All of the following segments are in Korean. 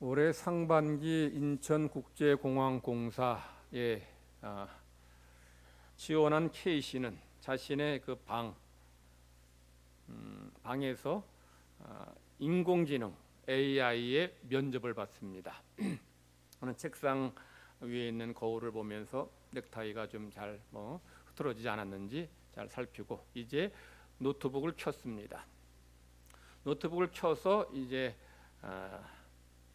올해 상반기 인천국제공항공사에 지원한 K씨는 자신의 그 방에서 인공지능 AI의 면접을 받습니다. 저는 책상 위에 있는 거울을 보면서 넥타이가 좀 잘 흐트러지지 않았는지 잘 살피고 이제 노트북을 켰습니다. 노트북을 켜서 이제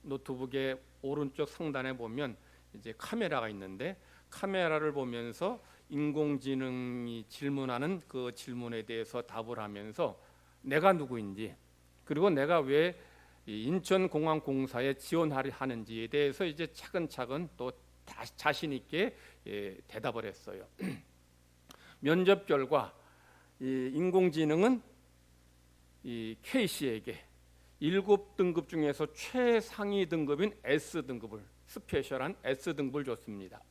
노트북의 오른쪽 상단에 보면 이제 카메라가 있는데 카메라를 보면서 인공지능이 질문하는 그 질문에 대해서 답을 하면서 내가 누구인지 그리고 내가 왜 인천공항공사에 지원하는지에 대해서 이제 차근차근 또 자신 있게 대답을 했어요. 면접 결과 이 인공지능은 이 K씨에게 7등급 중에서 최상위 등급인 S등급을 스페셜한 S등급을 줬습니다.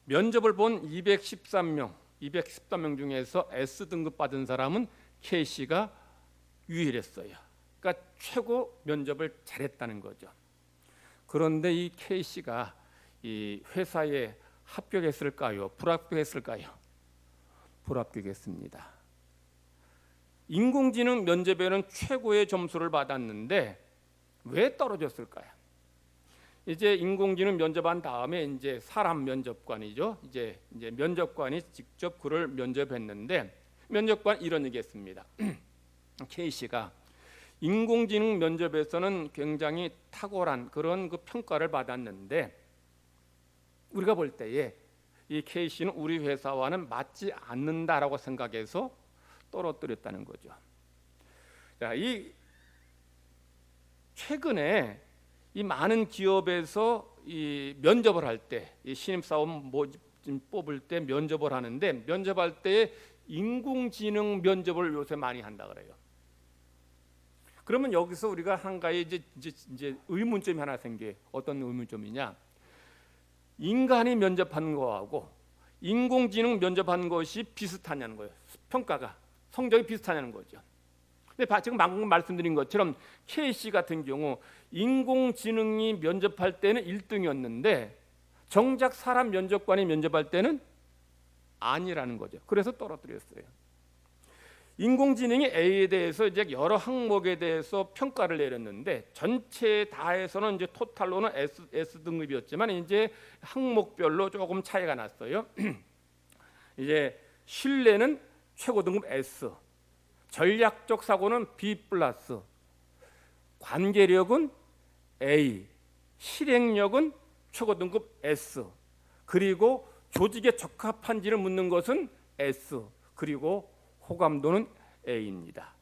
면접을 본 213명 중에서 S등급 받은 사람은 K씨가 유일했어요. 그러니까 최고 면접을 잘했다는 거죠. 그런데 이 K씨가 이 회사에 합격했을까요? 불합격했을까요? 불합격했습니다. 인공지능 면접에는 최고의 점수를 받았는데 왜 떨어졌을까요? 이제 인공지능 면접한 다음에 이제 사람 면접관이죠. 이제 면접관이 직접 그를 면접했는데 면접관 이런 얘기했습니다. K씨가 인공지능 면접에서는 굉장히 탁월한 그런 그 평가를 받았는데 우리가 볼 때에 이 K씨는 우리 회사와는 맞지 않는다라고 생각해서 떨어뜨렸다는 거죠. 자, 이 최근에 이 많은 기업에서 이 면접을 할 때, 이 신입사원 뽑을 때 면접을 하는데 면접할 때 인공지능 면접을 요새 많이 한다 그래요. 그러면 여기서 우리가 한 가지 이제 의문점이 하나 생겨요. 어떤 의문점이냐? 인간이 면접하는 거하고 인공지능 면접하는 것이 비슷하냐는 거예요. 평가가 성적이 비슷하냐는 거죠. 근데 지금 방금 말씀드린 것처럼 K씨 같은 경우 인공지능이 면접할 때는 1등이었는데 정작 사람 면접관이 면접할 때는 아니라는 거죠. 그래서 떨어뜨렸어요. 인공지능이 A에 대해서 이제 여러 항목에 대해서 평가를 내렸는데 전체 다해서는 이제 토탈로는 S 등급이었지만 이제 항목별로 조금 차이가 났어요. 이제 신뢰는 최고 등급 S, 전략적 사고는 B+, 관계력은 A, 실행력은 최고 등급 S, 그리고 조직에 적합한지를 묻는 것은 S, 그리고 호감도는 A입니다.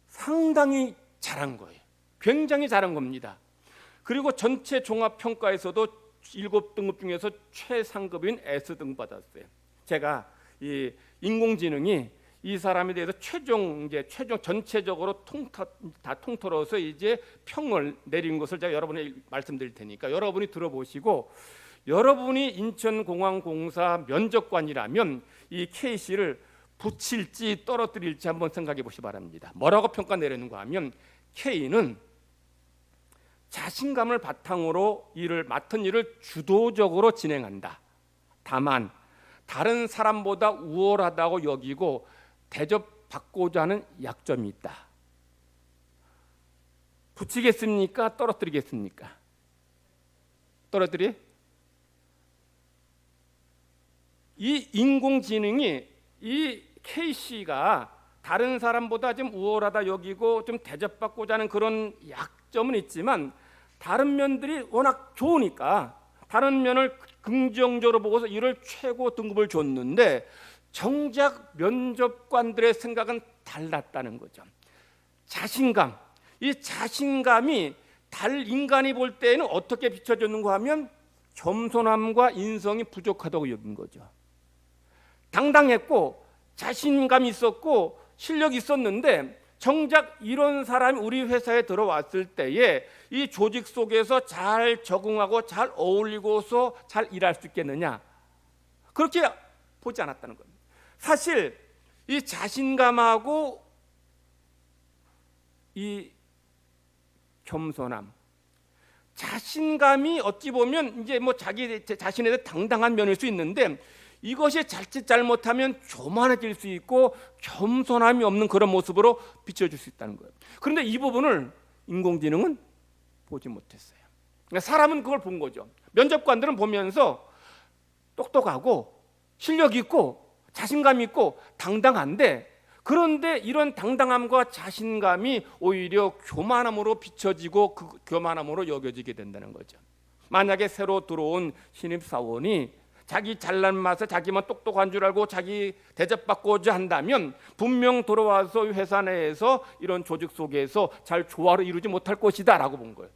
상당히 잘한 거예요. 굉장히 잘한 겁니다. 그리고 전체 종합평가에서도 7등급 중에서 최상급인 S등급 받았어요. 제가 이 인공지능이 이 사람에 대해서 최종 전체적으로 다 통틀어서 이제 평을 내린 것을 제가 여러분에게 말씀드릴 테니까 여러분이 들어보시고 여러분이 인천공항공사 면접관이라면 이 K씨를 붙일지 떨어뜨릴지 한번 생각해 보시기 바랍니다. 뭐라고 평가 내리는가 하면 K는 자신감을 바탕으로 맡은 일을 주도적으로 진행한다. 다만 다른 사람보다 우월하다고 여기고 대접받고자 하는 약점이 있다. 붙이겠습니까? 떨어뜨리겠습니까? 이 인공지능이 이 K씨가 다른 사람보다 좀 우월하다 여기고 좀 대접받고자 하는 그런 약점은 있지만 다른 면들이 워낙 좋으니까 다른 면을 긍정적으로 보고서 이를 최고 등급을 줬는데 정작 면접관들의 생각은 달랐다는 거죠. 자신감, 이 자신감이 인간이 볼 때에는 어떻게 비춰졌는가 하면 겸손함과 인성이 부족하다고 여긴 거죠. 당당했고 자신감이 있었고 실력이 있었는데 정작 이런 사람이 우리 회사에 들어왔을 때에 이 조직 속에서 잘 적응하고 잘 어울리고서 잘 일할 수 있겠느냐? 그렇게 보지 않았다는 겁니다. 사실 이 자신감하고 이 겸손함, 자신감이 어찌 보면 이제 뭐 자기 자신에 대해 당당한 면일 수 있는데 이것이 자칫 잘못하면 교만해질 수 있고 겸손함이 없는 그런 모습으로 비춰질 수 있다는 거예요. 그런데 이 부분을 인공지능은 보지 못했어요. 그러니까 사람은 그걸 본 거죠. 면접관들은 보면서 똑똑하고 실력 있고 자신감 있고 당당한데, 그런데 이런 당당함과 자신감이 오히려 교만함으로 비춰지고 그 교만함으로 여겨지게 된다는 거죠. 만약에 새로 들어온 신입사원이 자기 잘난 맛에 자기만 똑똑한 줄 알고 자기 대접받고자 한다면 분명 들어와서 회사 내에서 이런 조직 속에서 잘 조화를 이루지 못할 것이다 라고 본 거예요.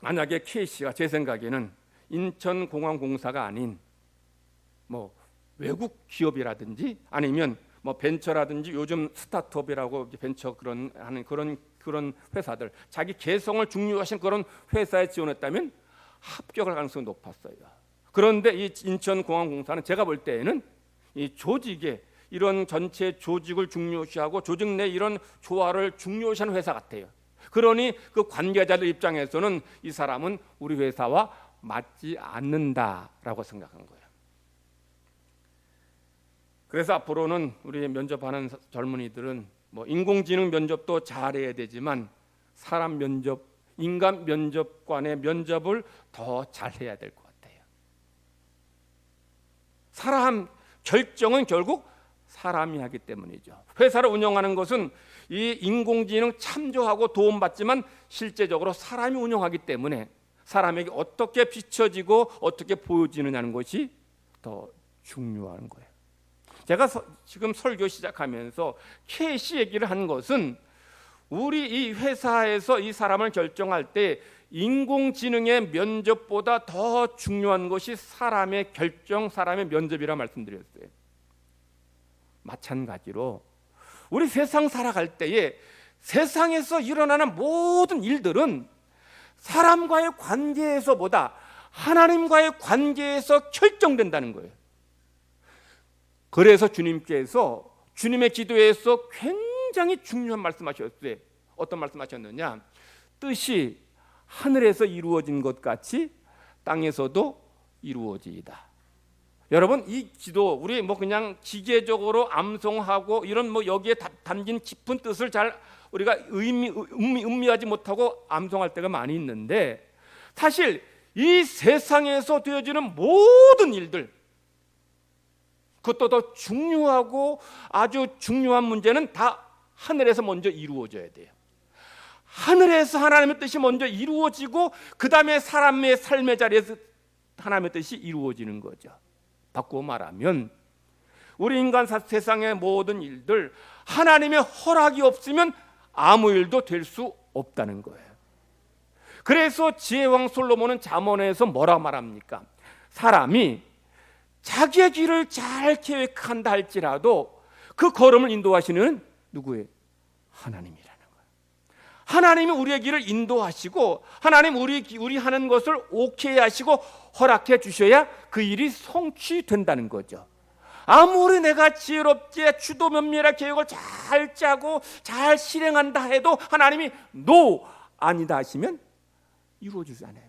만약에 K씨가 제 생각에는 인천공항공사가 아닌 뭐 외국 기업이라든지 아니면 뭐 벤처라든지 요즘 스타트업이라고 벤처 하는 그런 회사들, 자기 개성을 중요하신 그런 회사에 지원했다면 합격할 가능성이 높았어요. 그런데 이 인천공항공사는 제가 볼 때에는 이 조직에 이런 전체 조직을 중요시하고 조직 내 이런 조화를 중요시하는 회사 같아요. 그러니 그 관계자들 입장에서는 이 사람은 우리 회사와 맞지 않는다라고 생각한 거예요. 그래서 앞으로는 우리 면접하는 젊은이들은 뭐 인공지능 면접도 잘해야 되지만 사람 면접, 인간 면접관의 면접을 더 잘해야 될 것 같아요. 사람 결정은 결국 사람이 하기 때문이죠. 회사를 운영하는 것은 이 인공지능 참조하고 도움받지만 실제적으로 사람이 운영하기 때문에 사람에게 어떻게 비춰지고 어떻게 보여지느냐는 것이 더 중요한 거예요. 제가 지금 설교 시작하면서 K씨 얘기를 한 것은 우리 이 회사에서 이 사람을 결정할 때 인공지능의 면접보다 더 중요한 것이 사람의 결정, 사람의 면접이라 말씀드렸어요. 마찬가지로 우리 세상 살아갈 때에 세상에서 일어나는 모든 일들은 사람과의 관계에서보다 하나님과의 관계에서 결정된다는 거예요. 그래서 주님께서 주님의 기도에서 굉장히 중요한 말씀하셨어요. 어떤 말씀하셨느냐? 뜻이 하늘에서 이루어진 것 같이 땅에서도 이루어지이다. 여러분, 이 기도 우리 뭐 그냥 기계적으로 암송하고 이런 뭐 여기에 담긴 깊은 뜻을 잘 우리가 음미하지 못하고 암송할 때가 많이 있는데, 사실 이 세상에서 되어지는 모든 일들, 그것도 더 중요하고 아주 중요한 문제는 다 하늘에서 먼저 이루어져야 돼요. 하늘에서 하나님의 뜻이 먼저 이루어지고 그 다음에 사람의 삶의 자리에서 하나님의 뜻이 이루어지는 거죠. 바꾸어 말하면 우리 인간 세상의 모든 일들 하나님의 허락이 없으면 아무 일도 될 수 없다는 거예요. 그래서 지혜왕 솔로몬은 잠언에서 뭐라 말합니까? 사람이 자기의 길을 잘 계획한다 할지라도 그 걸음을 인도하시는 누구예요? 하나님이라는 거예요. 하나님이 우리의 길을 인도하시고 하나님 우리 하는 것을 오케이 하시고 허락해 주셔야 그 일이 성취된다는 거죠. 아무리 내가 지혜롭게 추도 면밀한 계획을 잘 짜고 잘 실행한다 해도 하나님이 노 아니다 하시면 이루어지지 않아요.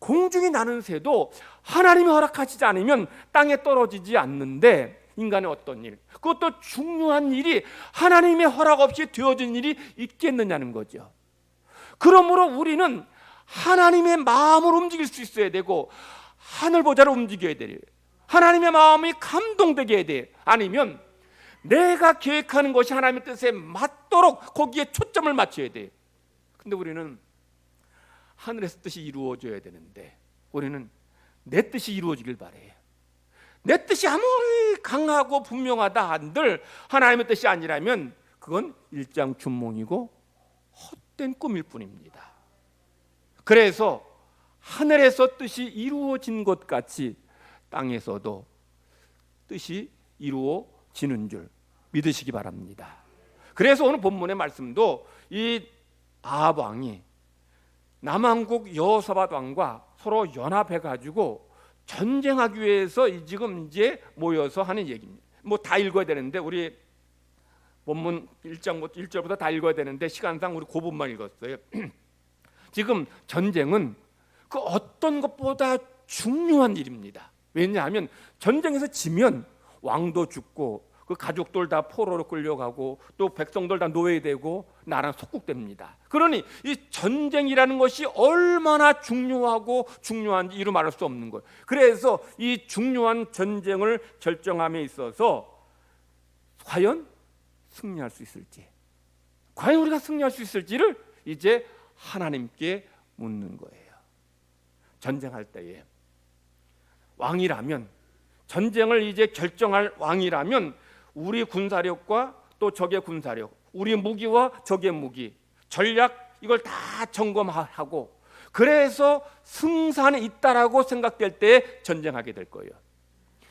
공중이 나는 새도 하나님이 허락하시지 않으면 땅에 떨어지지 않는데 인간의 어떤 일, 그것도 중요한 일이 하나님의 허락 없이 되어진 일이 있겠느냐는 거죠. 그러므로 우리는 하나님의 마음을 움직일 수 있어야 되고 하늘 보좌를 움직여야 돼요. 하나님의 마음이 감동되게 해야 돼요. 아니면 내가 계획하는 것이 하나님의 뜻에 맞도록 거기에 초점을 맞춰야 돼요. 근데 우리는 하늘에서 뜻이 이루어져야 되는데 우리는 내 뜻이 이루어지길 바래요. 내 뜻이 아무리 강하고 분명하다 한들 하나님의 뜻이 아니라면 그건 일장춘몽이고 헛된 꿈일 뿐입니다. 그래서 하늘에서 뜻이 이루어진 것 같이 땅에서도 뜻이 이루어지는 줄 믿으시기 바랍니다. 그래서 오늘 본문의 말씀도 이 아합 왕이 남왕국 여호사밧 왕과 서로 연합해 가지고 전쟁하기 위해서 지금 이제 모여서 하는 얘기입니다. 뭐 다 읽어야 되는데 우리 본문 1절부터 다 읽어야 되는데 시간상 우리 그 부분만 읽었어요. 지금 전쟁은 그 어떤 것보다 중요한 일입니다. 왜냐하면 전쟁에서 지면 왕도 죽고 그 가족들 다 포로로 끌려가고 또 백성들 다 노예되고 나라 속국됩니다. 그러니 이 전쟁이라는 것이 얼마나 중요한지 이루 말할 수 없는 거예요. 그래서 이 중요한 전쟁을 결정함에 있어서 과연 승리할 수 있을지, 과연 우리가 승리할 수 있을지를 이제 하나님께 묻는 거예요. 전쟁할 때에 왕이라면, 전쟁을 이제 결정할 왕이라면 우리 군사력과 또 적의 군사력, 우리 무기와 적의 무기, 전략 이걸 다 점검하고 그래서 승산이 있다라고 생각될 때 전쟁하게 될 거예요.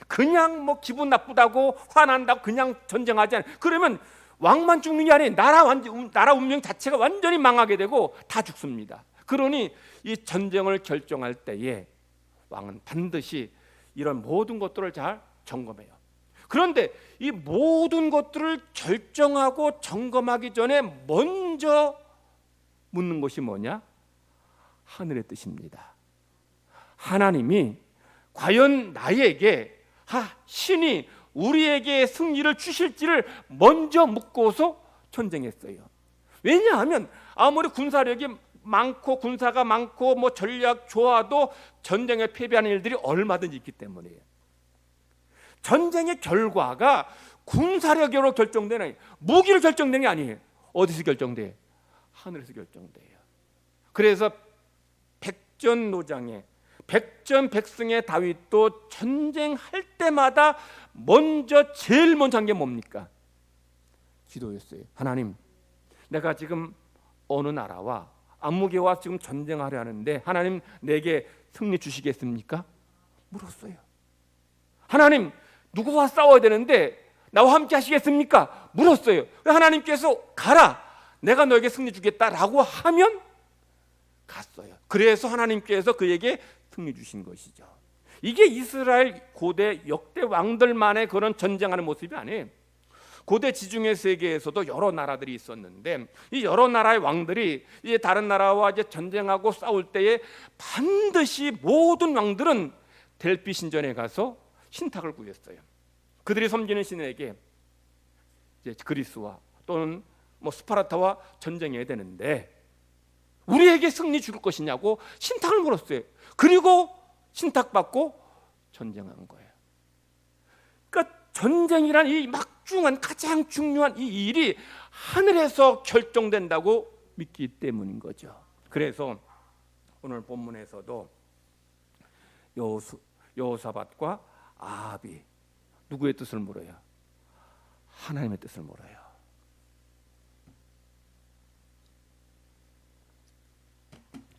그냥 뭐 기분 나쁘다고 화난다고 그냥 전쟁하지 않아요. 그러면 왕만 죽는 게 아니에요. 나라 운명 자체가 완전히 망하게 되고 다 죽습니다. 그러니 이 전쟁을 결정할 때에 왕은 반드시 이런 모든 것들을 잘 점검해요. 그런데 이 모든 것들을 결정하고 점검하기 전에 먼저 묻는 것이 뭐냐? 하늘의 뜻입니다. 하나님이 과연 나에게 신이 우리에게 승리를 주실지를 먼저 묻고서 전쟁했어요. 왜냐하면 아무리 군사력이 많고 군사가 많고 뭐 전략 좋아도 전쟁에 패배하는 일들이 얼마든지 있기 때문이에요. 전쟁의 결과가 군사력으로 결정되는, 무기로 결정되는 게 아니에요. 어디서 결정돼요? 하늘에서 결정돼요. 그래서 백전노장의 백전백승의 다윗도 전쟁할 때마다 제일 먼저 한 게 뭡니까? 기도였어요. 하나님, 내가 지금 어느 나라와 암무개와 지금 전쟁하려 하는데 하나님 내게 승리 주시겠습니까? 물었어요. 하나님, 누구와 싸워야 되는데 나와 함께 하시겠습니까? 물었어요. 하나님께서 가라, 내가 너에게 승리 주겠다라고 하면 갔어요. 그래서 하나님께서 그에게 승리 주신 것이죠. 이게 이스라엘 고대 역대 왕들만의 그런 전쟁하는 모습이 아니에요. 고대 지중해 세계에서도 여러 나라들이 있었는데 이 여러 나라의 왕들이 이제 다른 나라와 이제 전쟁하고 싸울 때에 반드시 모든 왕들은 델피 신전에 가서 신탁을 구했어요. 그들이 섬기는 신에게 이제 그리스와 또는 뭐 스파르타와 전쟁해야 되는데 우리에게 승리 줄 것이냐고 신탁을 물었어요. 그리고 신탁받고 전쟁한 거예요. 그러니까 전쟁이란 이 막중한 가장 중요한 이 일이 하늘에서 결정된다고 믿기 때문인 거죠. 그래서 오늘 본문에서도 여호사밧과 아합이 누구의 뜻을 물어요? 하나님의 뜻을 물어요.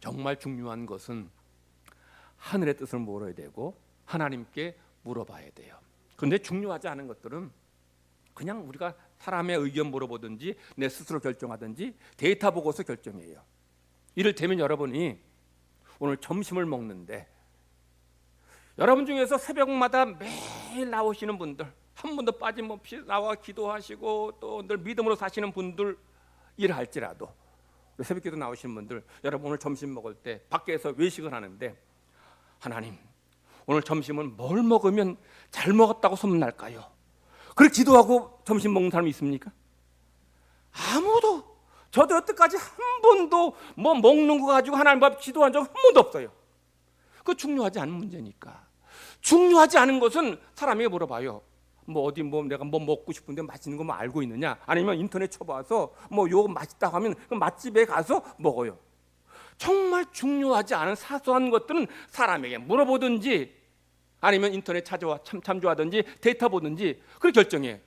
정말 중요한 것은 하늘의 뜻을 물어야 되고 하나님께 물어봐야 돼요. 그런데 중요하지 않은 것들은 그냥 우리가 사람의 의견 물어보든지 내 스스로 결정하든지 데이터 보고서 결정해요. 이를테면 여러분이 오늘 점심을 먹는데 여러분 중에서 새벽마다 매일 나오시는 분들, 한 번도 빠짐없이 나와 기도하시고 또 늘 믿음으로 사시는 분들 일할지라도 새벽기도 나오시는 분들, 여러분 오늘 점심 먹을 때 밖에서 외식을 하는데 하나님, 오늘 점심은 뭘 먹으면 잘 먹었다고 소문날까요? 그렇게 기도하고 점심 먹는 사람이 있습니까? 아무도. 저도 여태까지 한 번도 뭐 먹는 거 가지고 하나님 앞에 기도한 적 한 번도 없어요. 그거 중요하지 않은 문제니까. 중요하지 않은 것은 사람에게 물어봐요. 뭐 어디 뭐 내가 뭐 먹고 싶은데 맛있는 거 뭐 알고 있느냐? 아니면 인터넷 쳐봐서 뭐 요거 맛있다고 하면 그 맛집에 가서 먹어요. 정말 중요하지 않은 사소한 것들은 사람에게 물어보든지 아니면 인터넷 참조하든지 데이터 보든지 그렇게 결정해.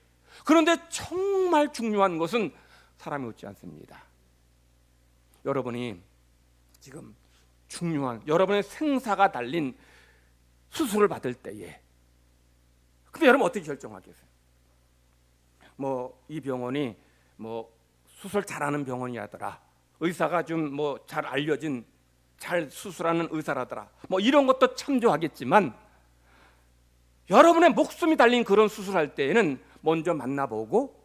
그런데 정말 중요한 것은 사람이 묻지 않습니다. 여러분이 지금 중요한 여러분의 생사가 달린 수술을 받을 때에 근데 여러분 어떻게 결정하겠어요? 뭐 이 병원이 뭐 수술 잘하는 병원이라더라. 의사가 좀 뭐 잘 알려진 잘 수술하는 의사라더라. 뭐 이런 것도 참조하겠지만 여러분의 목숨이 달린 그런 수술할 때에는 먼저 만나보고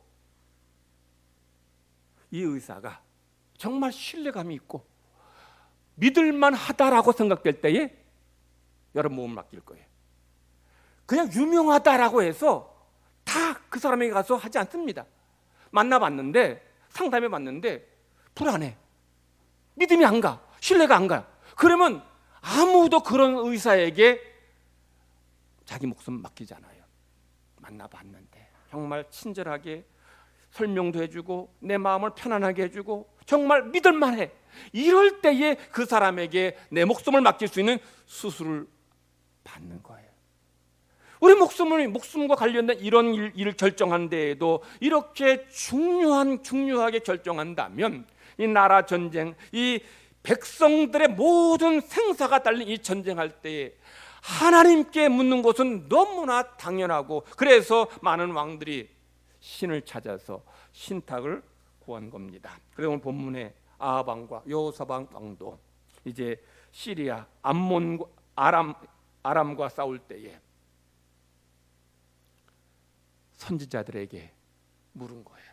이 의사가 정말 신뢰감이 있고 믿을만 하다라고 생각될 때에 여러분 몸을 맡길 거예요. 그냥 유명하다라고 해서 다 그 사람에게 가서 하지 않습니다. 만나봤는데, 상담해봤는데 불안해, 믿음이 안 가, 신뢰가 안 가. 그러면 아무도 그런 의사에게 자기 목숨 맡기잖아요. 만나봤는데 정말 친절하게 설명도 해주고 내 마음을 편안하게 해주고 정말 믿을만해. 이럴 때에 그 사람에게 내 목숨을 맡길 수 있는 수술을 받는 거예요. 우리 목숨과 관련된 이런 일을 결정한 데에도 이렇게 중요하게 결정한다면 이 나라 전쟁, 이 백성들의 모든 생사가 달린 이 전쟁할 때에 하나님께 묻는 것은 너무나 당연하고, 그래서 많은 왕들이 신을 찾아서 신탁을 구한 겁니다. 그래서 오늘 본문에 아합 왕과 여호사밧 왕도 이제 시리아 아람과 싸울 때에 선지자들에게 물은 거예요.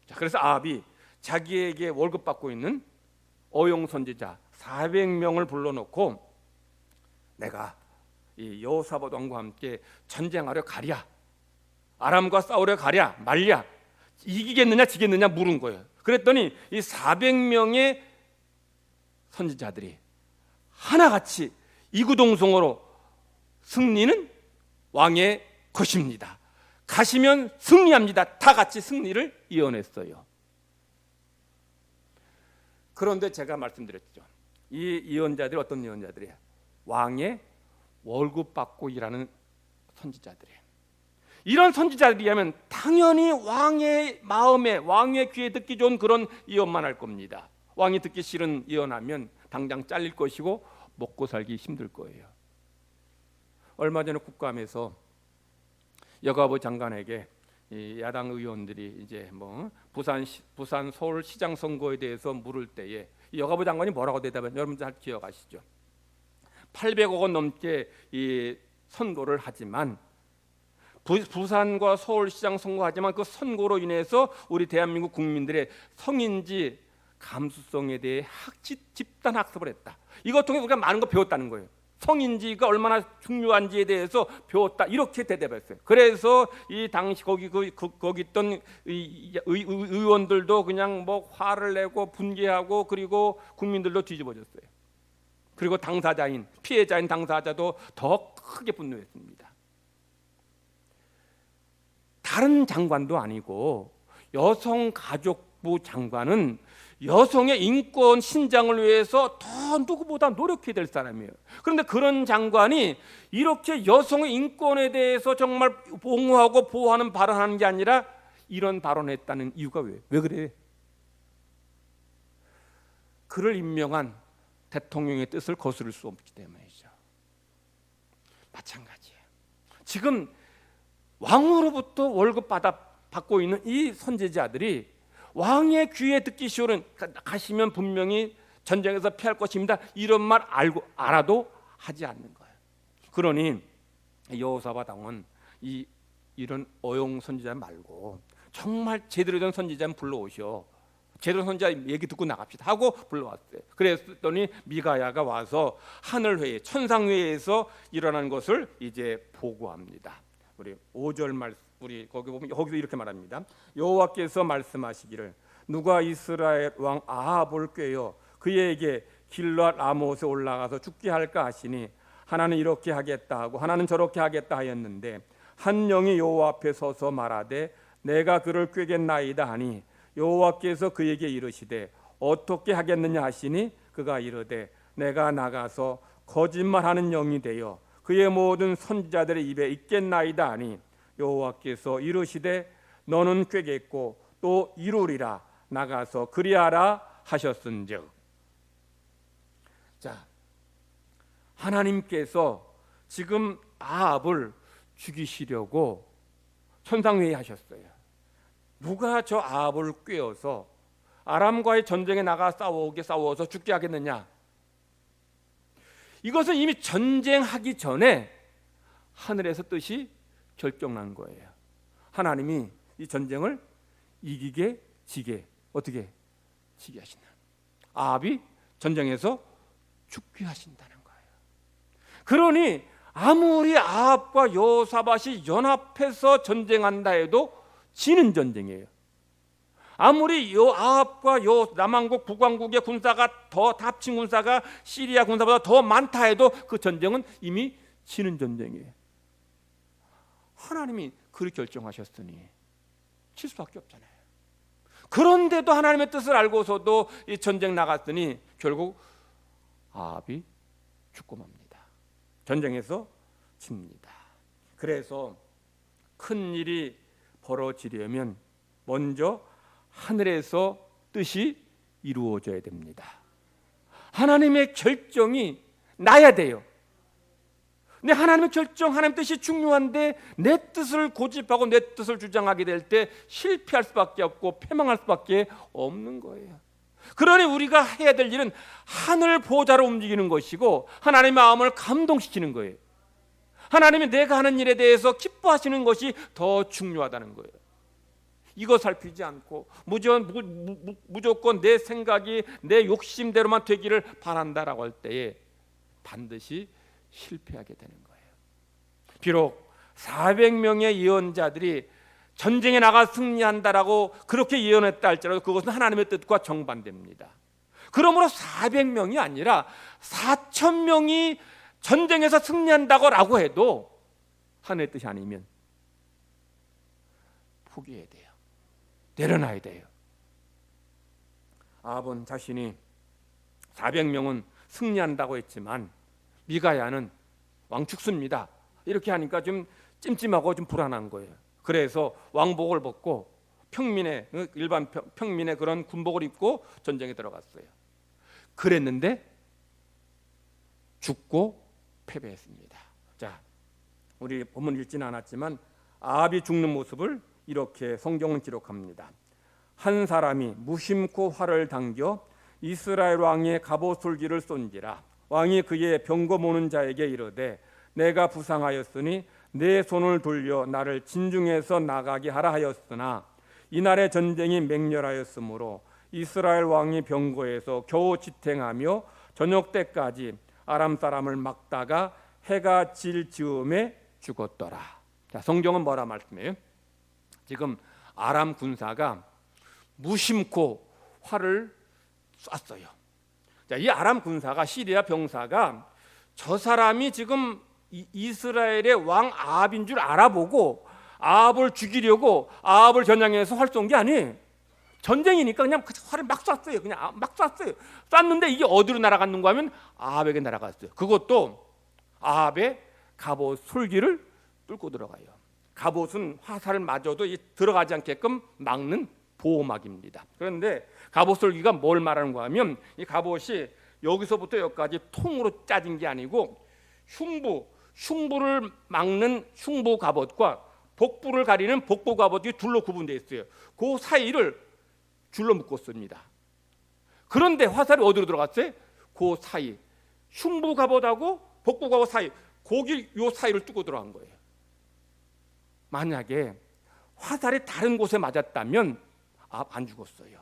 자, 그래서 아합이 자기에게 월급 받고 있는 어용 선지자 400명을 불러놓고 내가 이 여호사밧 왕과 함께 전쟁하려 가랴, 아람과 싸우려 가랴 말랴, 이기겠느냐 지겠느냐 물은 거예요. 그랬더니 이 400명의 선지자들이 하나같이 이구동성으로 승리는 왕의 것입니다, 가시면 승리합니다, 다 같이 승리를 이어냈어요. 그런데 제가 말씀드렸죠, 이 예언자들이 어떤 예언자들이에요? 왕의 월급 받고 일하는 선지자들이에요. 이런 선지자들이라면 당연히 왕의 마음에, 왕의 귀에 듣기 좋은 그런 예언만 할 겁니다. 왕이 듣기 싫은 예언하면 당장 잘릴 것이고 먹고 살기 힘들 거예요. 얼마 전에 국감에서 여가부 장관에게 이 야당 의원들이 이제 부산 서울 시장 선거에 대해서 물을 때에 여가부 장관이 뭐라고 대답했는지 여러분 잘 기억하시죠? 800억 원 넘게 이 선거를 하지만 부산과 서울시장 선거하지만 그 선거로 인해서 우리 대한민국 국민들의 성인지 감수성에 대해 집단 학습을 했다. 이것 통해 우리가 많은 거 배웠다는 거예요. 성인지가 얼마나 중요한지에 대해서 배웠다, 이렇게 대답했어요. 그래서 이 당시 거기 있던 의원들도 그냥 화를 내고 분개하고, 그리고 국민들도 뒤집어졌어요. 그리고 피해자인 당사자도 더 크게 분노했습니다. 다른 장관도 아니고 여성가족부 장관은 여성의 인권 신장을 위해서 더 누구보다 노력해야 될 사람이에요. 그런데 그런 장관이 이렇게 여성의 인권에 대해서 정말 옹호하고 보호하는 발언하는 게 아니라 이런 발언했다는 이유가 왜 그래? 그를 임명한 대통령의 뜻을 거스를 수 없기 때문이죠. 마찬가지예요. 지금 왕으로부터 월급 받고 있는 이 선지자들이 왕의 귀에 듣기 쉬운, 가시면 분명히 전쟁에서 피할 것입니다, 이런 말 알아도 하지 않는 거예요. 그러니 여호사밧 왕은 이런 어용 선지자 말고 정말 제대로 된 선지자 불러오셔, 제대로 선지자 얘기 듣고 나갑시다 하고 불러왔어요. 그랬더니 미가야가 와서 하늘회의, 천상회의에서 일어난 것을 이제 보고합니다. 우리 5절 말씀, 우리 거기 보면 거기서 이렇게 말합니다. 여호와께서 말씀하시기를 누가 이스라엘 왕 아합을 꾀어 그에게 길르앗 라못에 올라가서 죽게 할까 하시니 하나는 이렇게 하겠다 하고 하나는 저렇게 하겠다 하였는데 한 영이 여호와 앞에 서서 말하되 내가 그를 꾀겠나이다 하니 여호와께서 그에게 이르시되 어떻게 하겠느냐 하시니 그가 이르되 내가 나가서 거짓말하는 영이 되어 그의 모든 선지자들의 입에 있겠나이다 하니 여호와께서 이르시되 너는 꾀겠고 또 이루리라, 나가서 그리하라 하셨은즉. 자, 하나님께서 지금 아합을 죽이시려고 천상회의 하셨어요. 누가 저 아합을 꾀어서 아람과의 전쟁에 나가 싸워서 죽게 하겠느냐? 이것은 이미 전쟁하기 전에 하늘에서 뜻이 결정난 거예요. 하나님이 이 전쟁을 이기게 지게 어떻게 지게 하신다. 아합이 전쟁에서 죽게 하신다는 거예요. 그러니 아무리 아합과 여호사밧이 연합해서 전쟁한다 해도 지는 전쟁이에요. 아무리 아합과 남왕국 북왕국의 군사가 더 합친 군사가 시리아 군사보다 더 많다 해도 그 전쟁은 이미 지는 전쟁이에요. 하나님이 그렇게 결정하셨으니 칠 수밖에 없잖아요. 그런데도 하나님의 뜻을 알고서도 이 전쟁 나갔으니 결국 아합이 죽고 맙니다. 전쟁에서 집니다. 그래서 큰 일이 벌어지려면 먼저 하늘에서 뜻이 이루어져야 됩니다. 하나님의 결정이 나야 돼요. 근데 하나님의 결정, 하나님의 뜻이 중요한데 내 뜻을 고집하고 내 뜻을 주장하게 될 때 실패할 수밖에 없고 패망할 수밖에 없는 거예요. 그러니 우리가 해야 될 일은 하늘 보좌로 움직이는 것이고 하나님의 마음을 감동시키는 거예요. 하나님이 내가 하는 일에 대해서 기뻐하시는 것이 더 중요하다는 거예요. 이거 살피지 않고 무조건 내 생각이 내 욕심대로만 되기를 바란다라고 할 때에 반드시 실패하게 되는 거예요. 비록 400명의 예언자들이 전쟁에 나가 승리한다라고 그렇게 예언했다 할지라도 그것은 하나님의 뜻과 정반대입니다. 그러므로 400명이 아니라 4,000명이 전쟁에서 승리한다고 해도 하나님의 뜻이 아니면 포기해야 돼요. 내려놔야 돼요. 아합은 자신이 400명은 승리한다고 했지만 미가야는 왕 죽습니다. 이렇게 하니까 좀 찜찜하고 좀 불안한 거예요. 그래서 왕복을 벗고 일반 평민의 그런 군복을 입고 전쟁에 들어갔어요. 그랬는데 죽고 패배했습니다. 자, 우리 본문 읽지는 않았지만 아합이 죽는 모습을 이렇게 성경은 기록합니다. 한 사람이 무심코 활을 당겨 이스라엘 왕의 갑옷솔기를 쏜지라. 왕이 그의 병거 모는 자에게 이르되 내가 부상하였으니 내 손을 돌려 나를 진중에서 나가게 하라 하였으나 이날의 전쟁이 맹렬하였으므로 이스라엘 왕이 병거에서 겨우 지탱하며 저녁 때까지 아람 사람을 막다가 해가 질 즈음에 죽었더라. 자, 성경은 뭐라 말씀해요? 지금 아람 군사가 무심코 활을 쐈어요. 자, 이 아람 군사가 시리아 병사가 저 사람이 지금 이스라엘의 왕 아합인 줄 알아보고 아합을 죽이려고 아합을 겨냥해서 활 쏜 게 아니에요. 전쟁이니까 그냥 활을 막 쐈어요. 그냥 막 쐈어요. 쐈는데 이게 어디로 날아갔는가 하면 아합에게 날아갔어요. 그것도 아합의 갑옷 솔기를 뚫고 들어가요. 갑옷은 화살을 맞아도 들어가지 않게끔 막는 보호막입니다. 그런데 갑옷 솔기가 뭘 말하는가 하면 이 갑옷이 여기서부터 여기까지 통으로 짜진 게 아니고 흉부를 막는 흉부 갑옷과 복부를 가리는 복부 갑옷이 둘로 구분되어 있어요. 그 사이를 줄로 묶었습니다. 그런데 화살이 어디로 들어갔어요? 그 사이 흉부 갑옷하고 복부 갑옷 사이 거기 요 사이를 뚫고 들어간 거예요. 만약에 화살이 다른 곳에 맞았다면 안 죽었어요.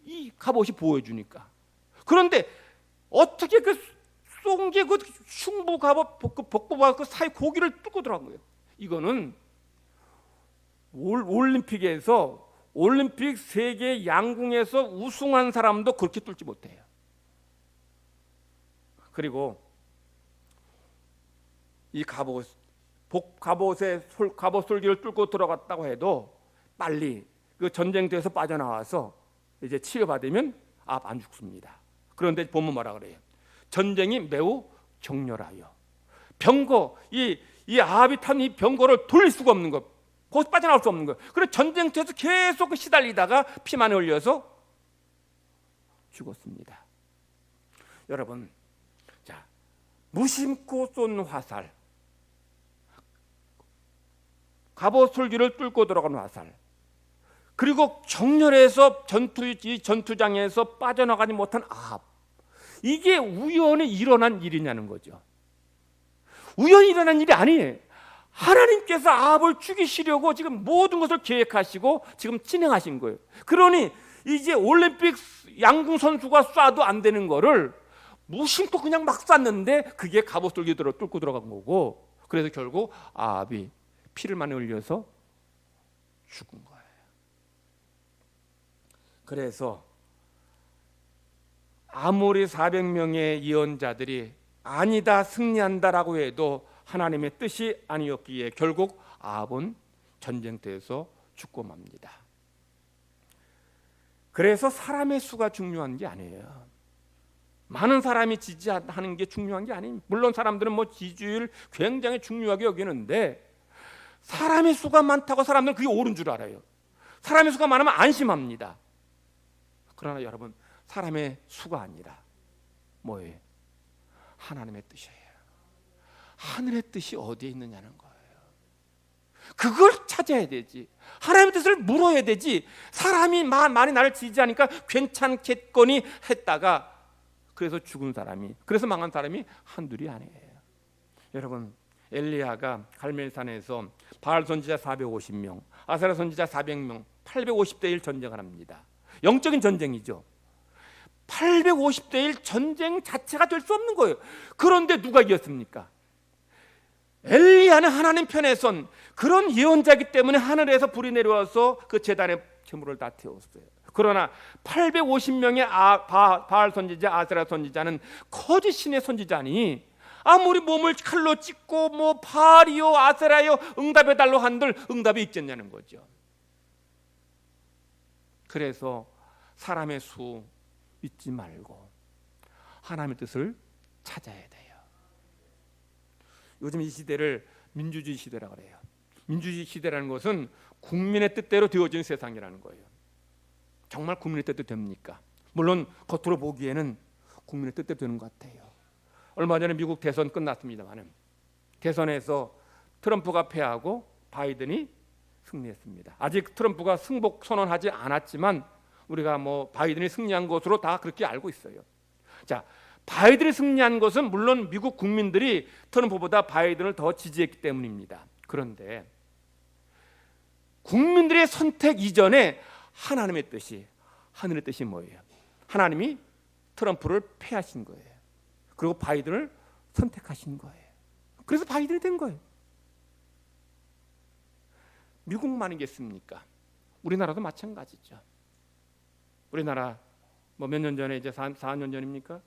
이 갑옷이 보호해주니까. 그런데 어떻게 그 쏜 게 그 흉부 갑옷 복부 갑옷 그 사이 고기를 뚫고 들어간 거예요. 이거는 올림픽에서 올림픽 세계 양궁에서 우승한 사람도 그렇게 뚫지 못해요. 그리고 이 갑옷의 갑옷 솔기를 뚫고 들어갔다고 해도 빨리 그 전쟁터에서 빠져나와서 이제 치료받으면 안 죽습니다. 그런데 보면 뭐라 그래요? 전쟁이 매우 격렬하여 병거 이 아합이 탄 이 병거를 돌릴 수가 없는 것, 거기서 빠져나올 수 없는 것. 그래서 전쟁터에서 계속 시달리다가 피만 흘려서 죽었습니다. 여러분, 자, 무심코 쏜 화살, 갑옷 솔기를 뚫고 들어간 화살, 그리고 격렬해서 전투장에서 빠져나가지 못한 아합, 이게 우연히 일어난 일이냐는 거죠. 우연히 일어난 일이 아니에요. 하나님께서 아합을 죽이시려고 지금 모든 것을 계획하시고 지금 진행하신 거예요. 그러니 이제 올림픽 양궁 선수가 쏴도 안 되는 거를 무심코 그냥 막 쐈는데 그게 갑옷돌기 뚫고 들어간 거고, 그래서 결국 아합이 피를 많이 흘려서 죽은 거예요. 그래서 아무리 400명의 예언자들이 아니다 승리한다라고 해도 하나님의 뜻이 아니었기에 결국 아합은 전쟁터에서 죽고 맙니다. 그래서 사람의 수가 중요한 게 아니에요. 많은 사람이 지지하는 게 중요한 게 아닙니다. 물론 사람들은 뭐 지지율 굉장히 중요하게 여기는데 사람의 수가 많다고 사람들은 그게 옳은 줄 알아요. 사람의 수가 많으면 안심합니다. 그러나 여러분, 사람의 수가 아니라 뭐예요? 하나님의 뜻이에요. 하늘의 뜻이 어디에 있느냐는 거예요. 그걸 찾아야 되지. 하나님의 뜻을 물어야 되지. 사람이 많이 나를 지지하니까 괜찮겠거니 했다가 그래서 죽은 사람이, 그래서 망한 사람이 한둘이 아니에요. 여러분, 엘리야가 갈멜산에서 바알 선지자 450명, 아세라 선지자 400명, 850대 1 전쟁을 합니다. 영적인 전쟁이죠. 850대 1 전쟁 자체가 될 수 없는 거예요. 그런데 누가 이겼습니까? 엘리야는 하나님 편에 선 그런 예언자이기 때문에 하늘에서 불이 내려와서 그 제단의 재물을 다 태웠어요. 그러나 850명의 바알 선지자, 아세라 선지자는 거짓 신의 선지자니 아무리 몸을 칼로 찢고 뭐 바알이요 아세라요 응답해달라고 한들 응답이 있겠냐는 거죠. 그래서 사람의 수 믿지 말고 하나님의 뜻을 찾아야 돼요. 요즘 이 시대를 민주주의 시대라고 그래요. 민주주의 시대라는 것은 국민의 뜻대로 되어진 세상이라는 거예요. 정말 국민의 뜻대로 됩니까? 물론 겉으로 보기에는 국민의 뜻대로 되는 것 같아요. 얼마 전에 미국 대선 끝났습니다만 대선에서 트럼프가 패하고 바이든이 승리했습니다. 아직 트럼프가 승복 선언하지 않았지만 우리가 뭐 바이든이 승리한 것으로 다 그렇게 알고 있어요. 자, 바이든이 승리한 것은 물론 미국 국민들이 트럼프보다 바이든을 더 지지했기 때문입니다. 그런데 국민들의 선택 이전에 하나님의 뜻이, 하늘의 뜻이 뭐예요? 하나님이 트럼프를 패하신 거예요. 그리고 바이든을 선택하신 거예요. 그래서 바이든이 된 거예요. 미국만이겠습니까? 우리나라도 마찬가지죠. 우리나라 뭐 몇 년 전에 이제 4년 전입니까?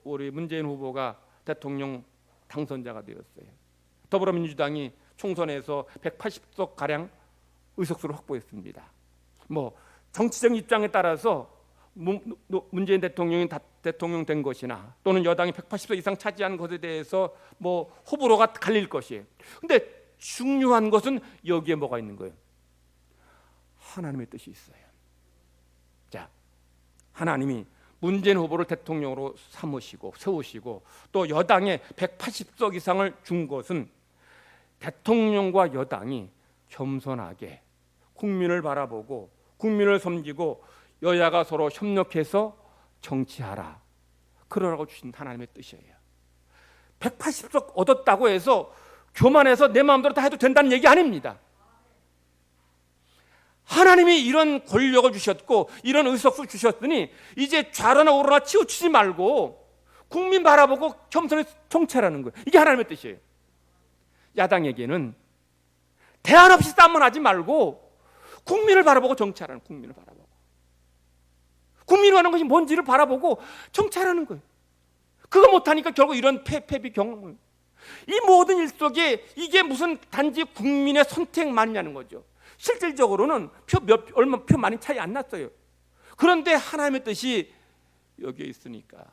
우리 문재인 후보가 대통령 당선자가 되었어요. 더불어민주당이 총선에서 180석 가량 의석수를 확보했습니다. 뭐 정치적 입장에 따라서 문재인 대통령이 대통령 된 것이나 또는 여당이 180석 이상 차지한 것에 대해서 뭐 호불호가 갈릴 것이에요. 근데 중요한 것은 여기에 뭐가 있는 거예요? 하나님의 뜻이 있어요. 자, 하나님이 문재인 후보를 대통령으로 세우시고 또 여당에 180석 이상을 준 것은 대통령과 여당이 겸손하게 국민을 바라보고 국민을 섬기고 여야가 서로 협력해서 정치하라, 그러라고 주신 하나님의 뜻이에요. 180석 얻었다고 해서 교만해서 내 마음대로 다 해도 된다는 얘기 아닙니다. 하나님이 이런 권력을 주셨고 이런 의석수 주셨으니 이제 좌로나 우로나 치우치지 말고 국민 바라보고 겸손히 정치하라는 거예요. 이게 하나님의 뜻이에요. 야당에게는 대안 없이 싸움만 하지 말고 국민을 바라보고 정치하라는, 국민을 바라보고 국민이 하는 것이 뭔지를 바라보고 정치하라는 거예요. 그거 못하니까 결국 이런 패비 경험을, 이 모든 일 속에 이게 무슨 단지 국민의 선택만이냐는 거죠. 실질적으로는 표 많이 차이 안 났어요. 그런데 하나님의 뜻이 여기에 있으니까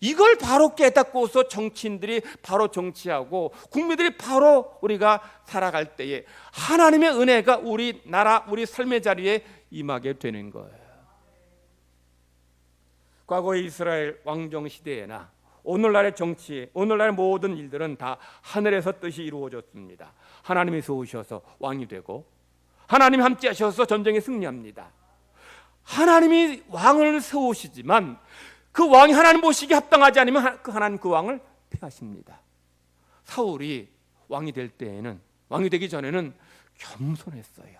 이걸 바로 깨닫고서 정치인들이 바로 정치하고 국민들이 바로 우리가 살아갈 때에 하나님의 은혜가 우리 나라, 우리 삶의 자리에 임하게 되는 거예요. 과거의 이스라엘 왕정 시대에나 오늘날의 정치, 오늘날의 모든 일들은 다 하늘에서 뜻이 이루어졌습니다. 하나님이 세우셔서 왕이 되고 하나님이 함께 하셔서 전쟁에 승리합니다. 하나님이 왕을 세우시지만 그 왕이 하나님 보시기에 합당하지 않으면 하나님 그 왕을 폐하십니다. 사울이 왕이 될 때에는 왕이 되기 전에는 겸손했어요.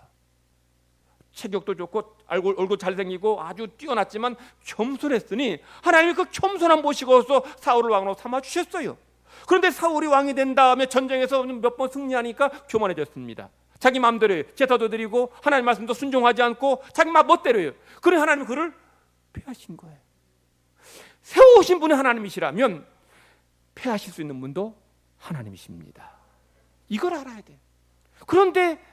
체격도 좋고 얼굴 잘생기고 아주 뛰어났지만 겸손했으니 하나님이 그 겸손함 보시고서 사울을 왕으로 삼아주셨어요. 그런데 사울이 왕이 된 다음에 전쟁에서 몇 번 승리하니까 교만해졌습니다. 자기 마음대로 제사도 드리고 하나님 말씀도 순종하지 않고 자기 멋대로요. 그래 하나님은 그를 패하신 거예요. 세우신 분이 하나님이시라면 패하실 수 있는 분도 하나님이십니다. 이걸 알아야 돼요. 그런데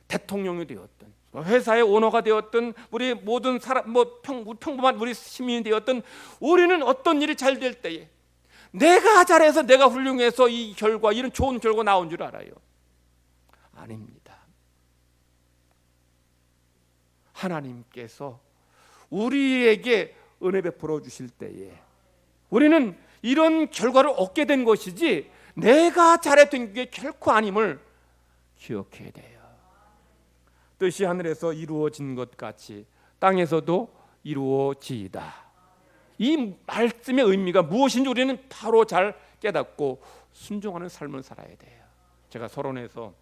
대통령이 되었든 회사의 오너가 되었든 우리 모든 사람 평범한 우리 시민이 되었든 우리는 어떤 일이 잘 될 때에 내가 잘해서 내가 훌륭해서 이 결과 이런 좋은 결과 나온 줄 알아요. 아닙니다. 하나님께서 우리에게 은혜 베풀어 주실 때에 우리는 이런 결과를 얻게 된 것이지 내가 잘했던 게 결코 아님을 기억해야 돼요. 뜻이 하늘에서 이루어진 것 같이 땅에서도 이루어지이다. 이 말씀의 의미가 무엇인지 우리는 바로 잘 깨닫고 순종하는 삶을 살아야 돼요. 제가 서론에서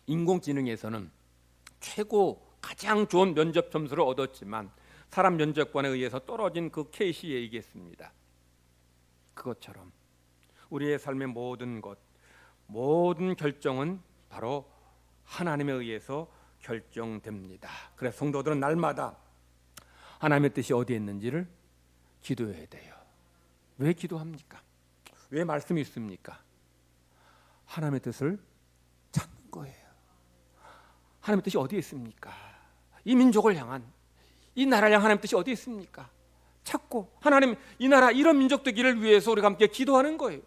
인공지능에서는 최고 가장 좋은 면접 점수를 얻었지만 사람 면접관에 의해서 떨어진 그 케이스 얘기했습니다. 그것처럼 우리의 삶의 모든 것, 모든 결정은 바로 하나님에 의해서 결정됩니다. 그래서 성도들은 날마다 하나님의 뜻이 어디에 있는지를 기도해야 돼요. 왜 기도합니까? 왜 말씀이 있습니까? 하나님의 뜻을 찾는 거예요. 하나님의 뜻이 어디에 있습니까? 이 민족을 향한, 이 나라를 향한 하나님의 뜻이 어디에 있습니까? 찾고 하나님 이 나라 이런 민족 되기를 위해서 우리가 함께 기도하는 거예요.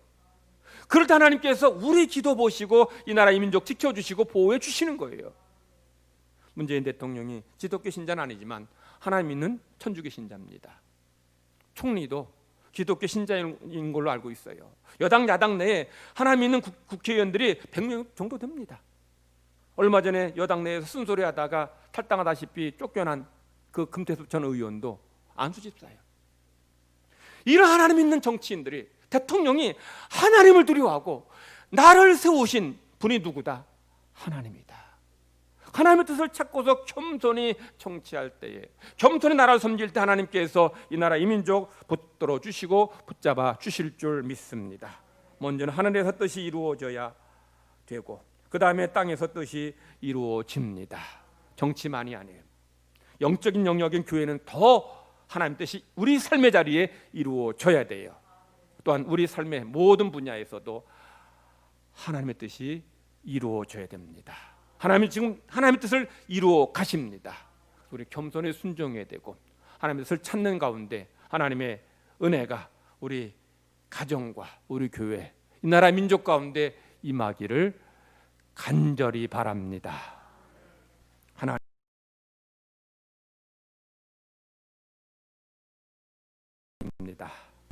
그럴 때 하나님께서 우리 기도 보시고 이 나라 이 민족 지켜주시고 보호해 주시는 거예요. 문재인 대통령이 기독교 신자는 아니지만 하나님 믿는 천주교 신자입니다. 총리도 기독교 신자인 걸로 알고 있어요. 여당 야당 내에 하나님 믿는 국회의원들이 100명 정도 됩니다. 얼마 전에 여당 내에서 쓴소리하다가 탈당하다시피 쫓겨난 그 금태섭 전 의원도 안수집사예요. 이런 하나님 믿는 정치인들이, 대통령이 하나님을 두려워하고 나를 세우신 분이 누구다? 하나님이다. 하나님의 뜻을 찾고서 겸손히 정치할 때에, 겸손히 나라를 섬길 때 하나님께서 이 나라 이 민족 붙들어 주시고 붙잡아 주실 줄 믿습니다. 먼저는 하늘에서 뜻이 이루어져야 되고 그 다음에 땅에서 뜻이 이루어집니다. 정치만이 아니에요. 영적인 영역인 교회는 더 하나님 뜻이 우리 삶의 자리에 이루어져야 돼요. 또한 우리 삶의 모든 분야에서도 하나님의 뜻이 이루어져야 됩니다. 하나님이 지금 하나님의 뜻을 이루어 가십니다. 우리 겸손히 순종해야 되고 하나님의 뜻을 찾는 가운데 하나님의 은혜가 우리 가정과 우리 교회, 이 나라 민족 가운데 임하기를 간절히 바랍니다. 하나님입니다.